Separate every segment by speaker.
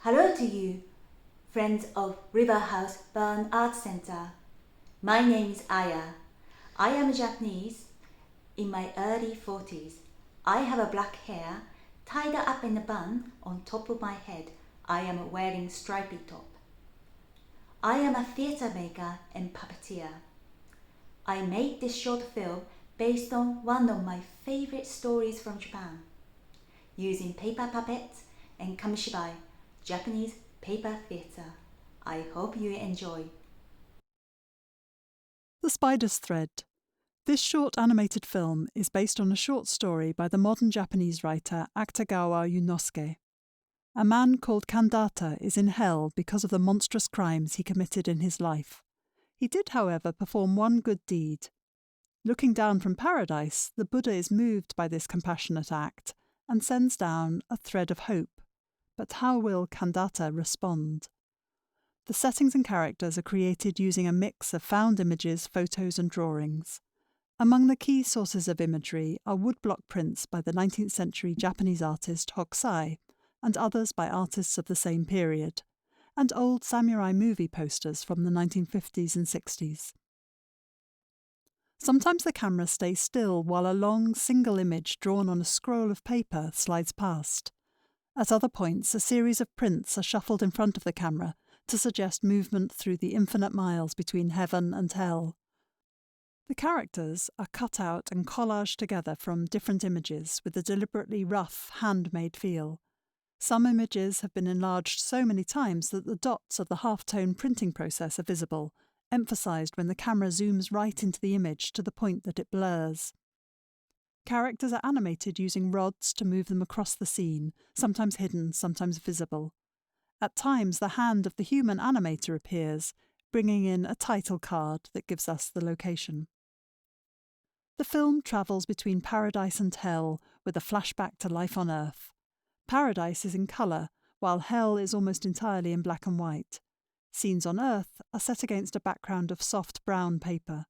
Speaker 1: Hello to you, friends of River House Burn Art Center. My name is Aya. I am Japanese, in my early 40s. I have black hair tied up in a bun on top of my head. I am wearing stripy top. I am a theater maker and puppeteer. I made this short film based on one of my favorite stories from Japan, using paper puppets and Kamishibai, Japanese paper theater. I hope you enjoy.
Speaker 2: The Spider's Thread. This short animated film is based on a short story by the modern Japanese writer Akutagawa Ryunosuke. A man called Kandata is in hell because of the monstrous crimes he committed in his life. He did, however, perform one good deed. Looking down from paradise, the Buddha is moved by this compassionate act and sends down a thread of hope. But how will Kandata respond? The settings and characters are created using a mix of found images, photos and drawings. Among the key sources of imagery are woodblock prints by the 19th century Japanese artist Hokusai and others by artists of the same period, and old samurai movie posters from the 1950s and 60s. Sometimes the camera stays still while a long single image drawn on a scroll of paper slides past. At other points, a series of prints are shuffled in front of the camera to suggest movement through the infinite miles between heaven and hell. The characters are cut out and collaged together from different images with a deliberately rough, handmade feel. Some images have been enlarged so many times that the dots of the half-tone printing process are visible, emphasised when the camera zooms right into the image to the point that it blurs. Characters are animated using rods to move them across the scene, sometimes hidden, sometimes visible. At times, the hand of the human animator appears, bringing in a title card that gives us the location. The film travels between paradise and hell with a flashback to life on Earth. Paradise is in colour, while hell is almost entirely in black and white. Scenes on Earth are set against a background of soft brown paper.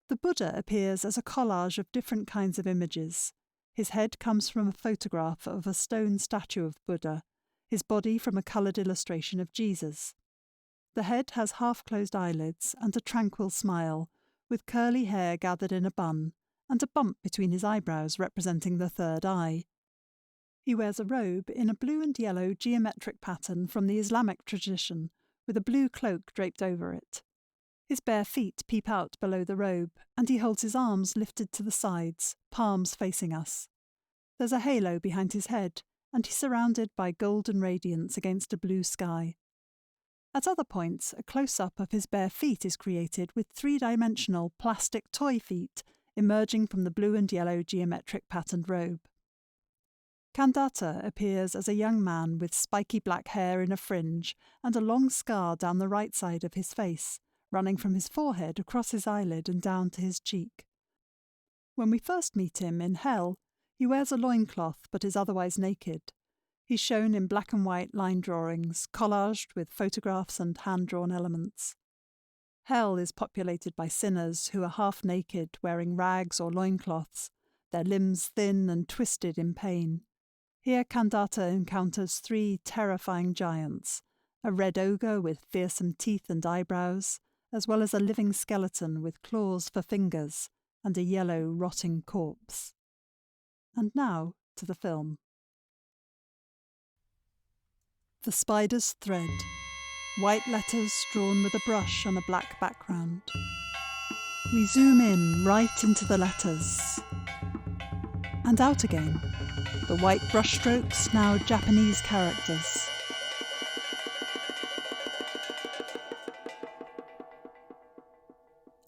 Speaker 2: The Buddha appears as a collage of different kinds of images. His head comes from a photograph of a stone statue of Buddha, his body from a coloured illustration of Jesus. The head has half-closed eyelids and a tranquil smile, with curly hair gathered in a bun, and a bump between his eyebrows representing the third eye. He wears a robe in a blue and yellow geometric pattern from the Islamic tradition, with a blue cloak draped over it. His bare feet peep out below the robe, and he holds his arms lifted to the sides, palms facing us. There's a halo behind his head, and he's surrounded by golden radiance against a blue sky. At other points, a close-up of his bare feet is created with three-dimensional plastic toy feet emerging from the blue and yellow geometric patterned robe. Kandata appears as a young man with spiky black hair in a fringe and a long scar down the right side of his face, running from his forehead across his eyelid and down to his cheek. When we first meet him in hell, he wears a loincloth but is otherwise naked. He's shown in black and white line drawings, collaged with photographs and hand-drawn elements. Hell is populated by sinners who are half naked, wearing rags or loincloths, their limbs thin and twisted in pain. Here Kandata encounters three terrifying giants, a red ogre with fearsome teeth and eyebrows, as well as a living skeleton with claws for fingers, and a yellow, rotting corpse. And now to the film. The Spider's Thread. White letters drawn with a brush on a black background. We zoom in right into the letters. And out again. The white brushstrokes, now Japanese characters.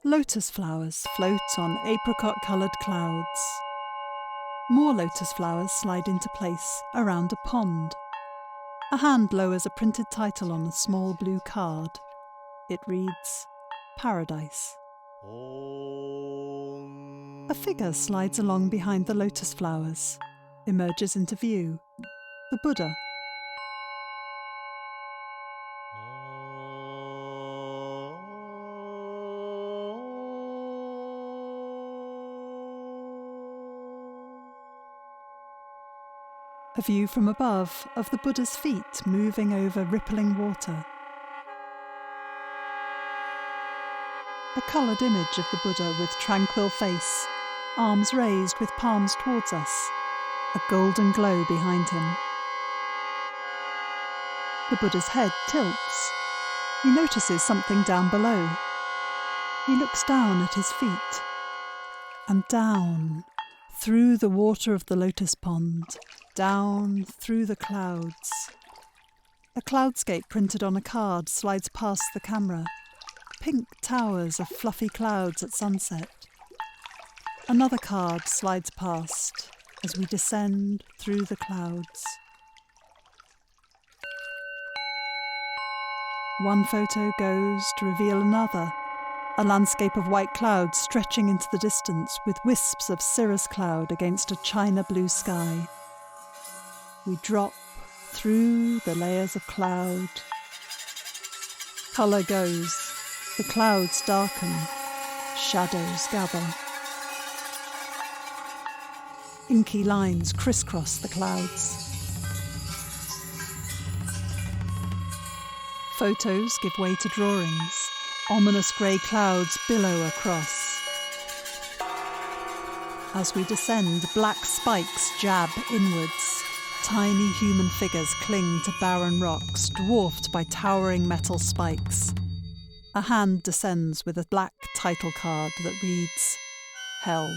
Speaker 2: Lotus flowers float on apricot-coloured clouds. More lotus flowers slide into place around a pond. A hand lowers a printed title on a small blue card. It reads, Paradise. A figure slides along behind the lotus flowers, emerges into view. The Buddha. A A view from above of the Buddha's feet moving over rippling water. A coloured image of the Buddha with tranquil face, arms raised with palms towards us, a golden glow behind him. The Buddha's head tilts. He notices something down below. He looks down at his feet, and down, through the water of the lotus pond, down through the clouds. A cloudscape printed on a card slides past the camera. Pink towers of fluffy clouds at sunset. Another card slides past as we descend through the clouds. One photo goes to reveal another, a landscape of white clouds stretching into the distance with wisps of cirrus cloud against a china blue sky. We drop through the layers of cloud. Colour goes. The clouds darken, shadows gather. Inky lines crisscross the clouds. Photos give way to drawings. Ominous grey clouds billow across. As we descend, black spikes jab inwards. Tiny human figures cling to barren rocks, dwarfed by towering metal spikes. A hand descends with a black title card that reads, Hell.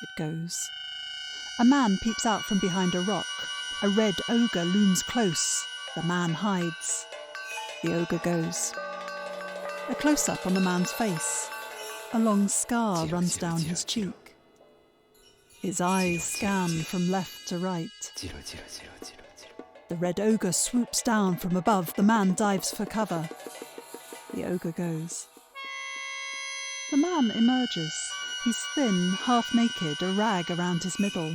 Speaker 2: It goes. A man peeps out from behind a rock. A red ogre looms close. The man hides. The ogre goes. A close-up on the man's face. A long scar runs down his cheek. His eyes scan from left to right. The red ogre swoops down from above. The man dives for cover. The ogre goes. The man emerges. He's thin, half-naked, a rag around his middle.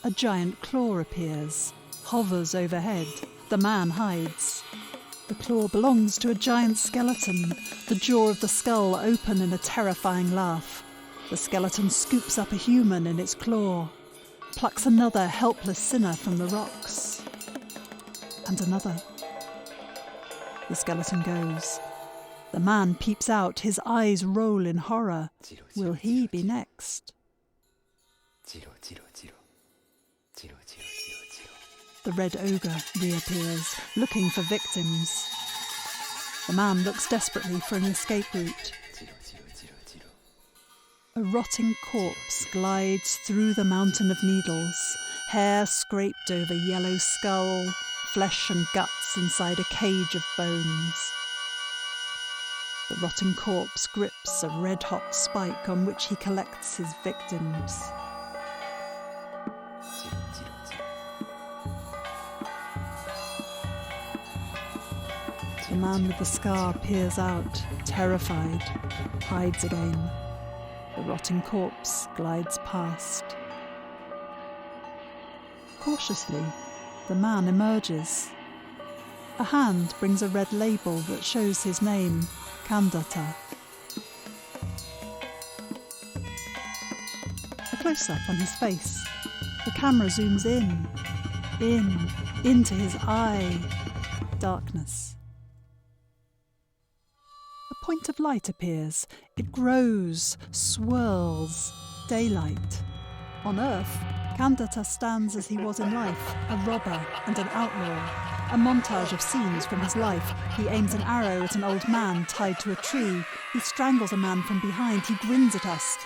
Speaker 2: A giant claw appears, hovers overhead. The man hides. The claw belongs to a giant skeleton, the jaw of the skull open in a terrifying laugh. The skeleton scoops up a human in its claw, plucks another helpless sinner from the rocks. And another. The skeleton goes. The man peeps out, his eyes roll in horror. Will he be next? The red ogre reappears, looking for victims. The man looks desperately for an escape route. A rotting corpse glides through the mountain of needles, hair scraped over yellow skull, flesh and guts inside a cage of bones. The rotting corpse grips a red-hot spike on which he collects his victims. The man with the scar peers out, terrified, hides again. The rotting corpse glides past. Cautiously, the man emerges. A hand brings a red label that shows his name, Kandata. A close-up on his face. The camera zooms into his eye. Darkness. A point of light appears. It grows, swirls. Daylight. On Earth, Kandata stands as he was in life, a robber and an outlaw. A montage of scenes from his life. He aims an arrow at an old man tied to a tree. He strangles a man from behind. He grins at us.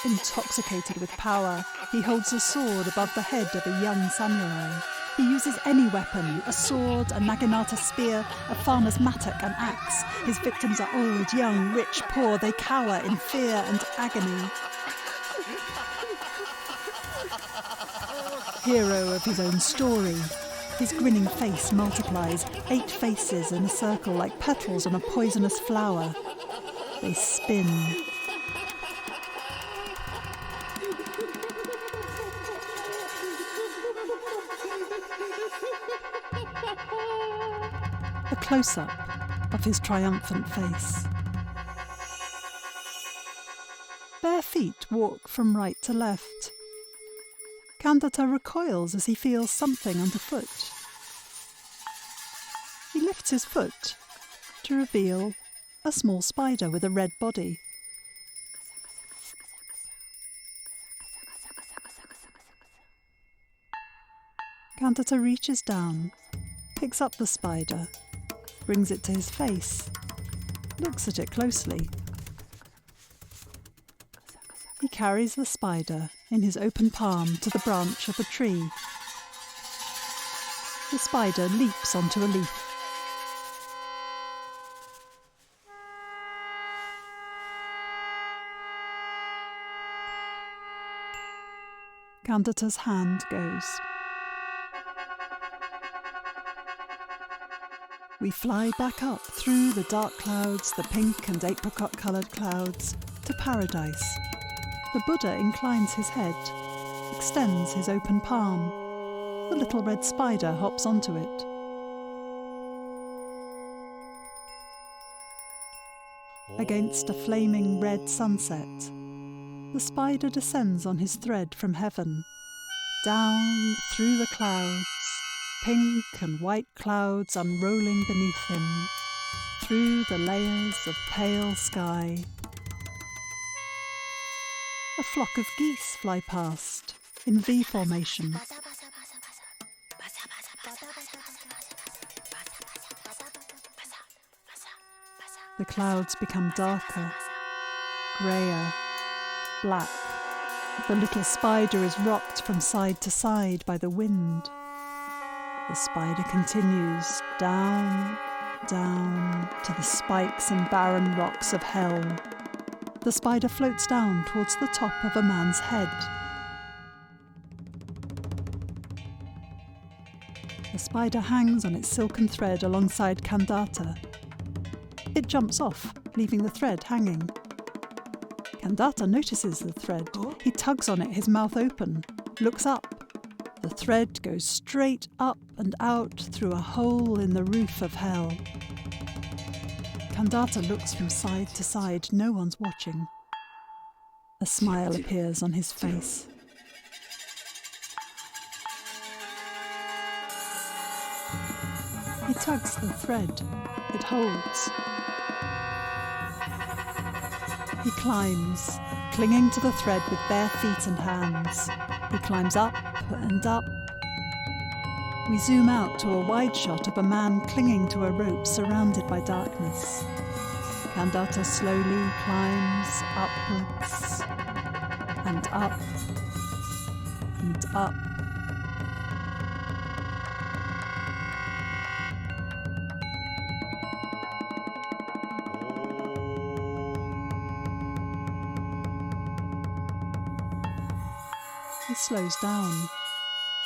Speaker 2: Intoxicated with power, he holds a sword above the head of a young samurai. He uses any weapon, a sword, a naginata spear, a farmer's mattock, an axe. His victims are old, young, rich, poor. They cower in fear and agony. Hero of his own story. His grinning face multiplies, 8 faces in a circle like petals on a poisonous flower. They spin. A close-up of his triumphant face. Bare feet walk from right to left. Kandata recoils as he feels something underfoot. He lifts his foot to reveal a small spider with a red body. Kandata reaches down, picks up the spider, brings it to his face, looks at it closely. He carries the spider in his open palm to the branch of a tree. The spider leaps onto a leaf. Kandata's hand goes. We fly back up through the dark clouds, the pink and apricot-coloured clouds, to paradise. The Buddha inclines his head, extends his open palm. The little red spider hops onto it. Against a flaming red sunset, the spider descends on his thread from heaven, down through the clouds, pink and white clouds unrolling beneath him, through the layers of pale sky. A flock of geese fly past, in V formation. The clouds become darker, greyer, black. The little spider is rocked from side to side by the wind. The spider continues down, down to the spikes and barren rocks of hell. The spider floats down towards the top of a man's head. The spider hangs on its silken thread alongside Kandata. It jumps off, leaving the thread hanging. Kandata notices the thread. He tugs on it, his mouth open, looks up. The thread goes straight up and out through a hole in the roof of hell. Kandata looks from side to side. No one's watching. A smile appears on his face. He tugs the thread. It holds. He climbs, clinging to the thread with bare feet and hands. He climbs up and up. We zoom out to a wide shot of a man clinging to a rope surrounded by darkness. Kandata slowly climbs upwards and up and up. He slows down,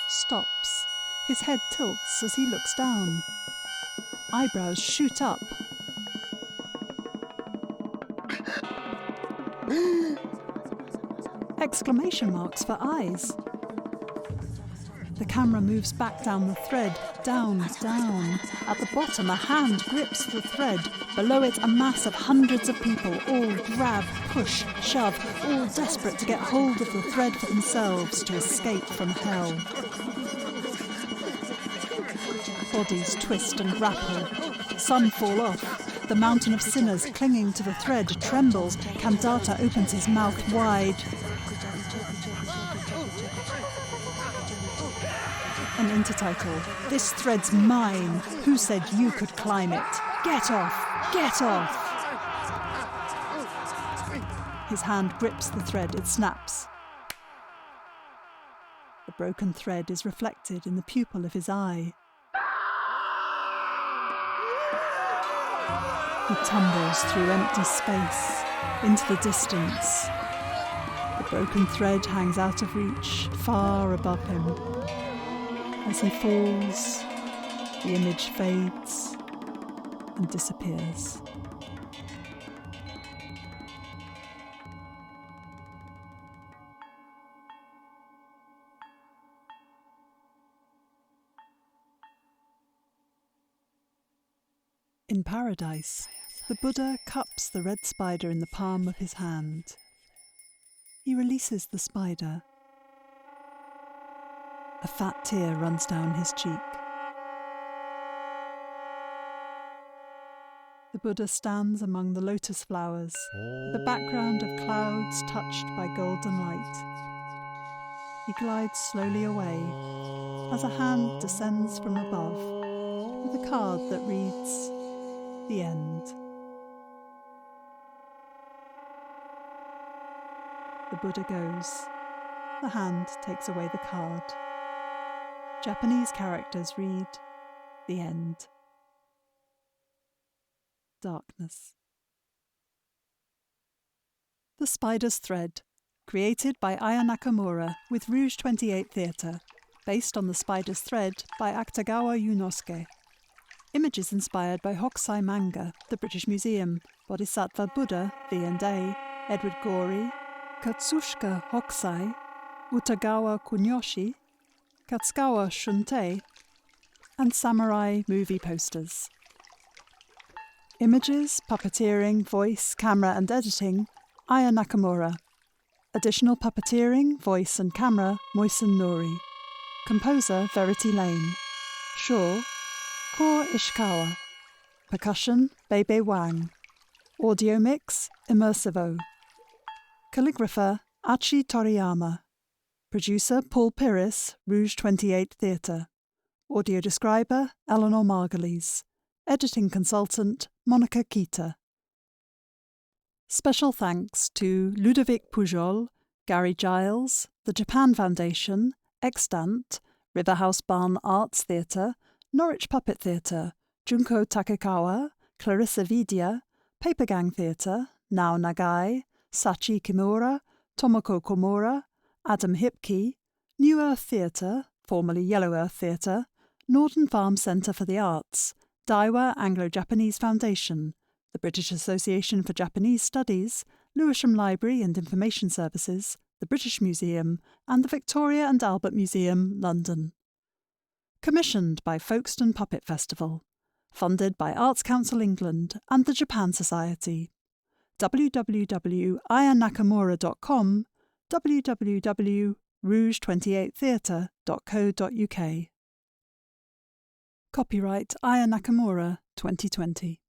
Speaker 2: stops. His head tilts as he looks down. Eyebrows shoot up. Exclamation marks for eyes. The camera moves back down the thread, down, down. At the bottom, a hand grips the thread. Below it, a mass of hundreds of people, all grab, push, shove, all desperate to get hold of the thread for themselves to escape from hell. Bodies twist and grapple. Some fall off. The mountain of sinners clinging to the thread trembles. Kandata opens his mouth wide. An intertitle. This thread's mine. Who said you could climb it? Get off! Get off! His hand grips the thread. It snaps. The broken thread is reflected in the pupil of his eye. He tumbles through empty space, into the distance. The broken thread hangs out of reach, far above him. As he falls, the image fades and disappears. In paradise, the Buddha cups the red spider in the palm of his hand. He releases the spider. A fat tear runs down his cheek. The Buddha stands among the lotus flowers, with a background of clouds touched by golden light. He glides slowly away as a hand descends from above with a card that reads, "The End." The Buddha goes. The hand takes away the card. Japanese characters read, "The End." Darkness. The Spider's Thread, created by Aya Nakamura with Rouge 28 Theatre, based on The Spider's Thread by Akutagawa Ryunosuke. Images inspired by Hokusai manga, the British Museum, Bodhisattva Buddha, V&A, Edward Gorey, Katsushika Hokusai, Utagawa Kunyoshi, Katsugawa Shuntei, and samurai movie posters. Images, puppeteering, voice, camera and editing, Aya Nakamura. Additional puppeteering, voice and camera, Mohsen Nouri. Composer, Verity Lane. Shō, Core Ishikawa. Percussion, BeiBei Wang. Audio mix, Immersivo. Calligrapher, Achi Toriyama. Producer, Paul Pyrrhus, Rouge 28 Theatre. Audio describer, Eleanor Margulies. Editing consultant, Monica Kita. Special thanks to Ludovic Pujol, Gary Giles, the Japan Foundation, Extant, Riverhouse Barn Arts Theatre, Norwich Puppet Theatre, Junko Takekawa, Clarissa Vidya, Paper Gang Theatre, Nao Nagai, Sachi Kimura, Tomoko Komura, Adam Hipke, New Earth Theatre, formerly Yellow Earth Theatre, Norton Farm Centre for the Arts, Daiwa Anglo-Japanese Foundation, the British Association for Japanese Studies, Lewisham Library and Information Services, the British Museum, and the Victoria and Albert Museum, London. Commissioned by Folkestone Puppet Festival. Funded by Arts Council England and the Japan Society. www.ayanakamura.com, www.rouge28theatre.co.uk. Copyright Aya Nakamura 2020.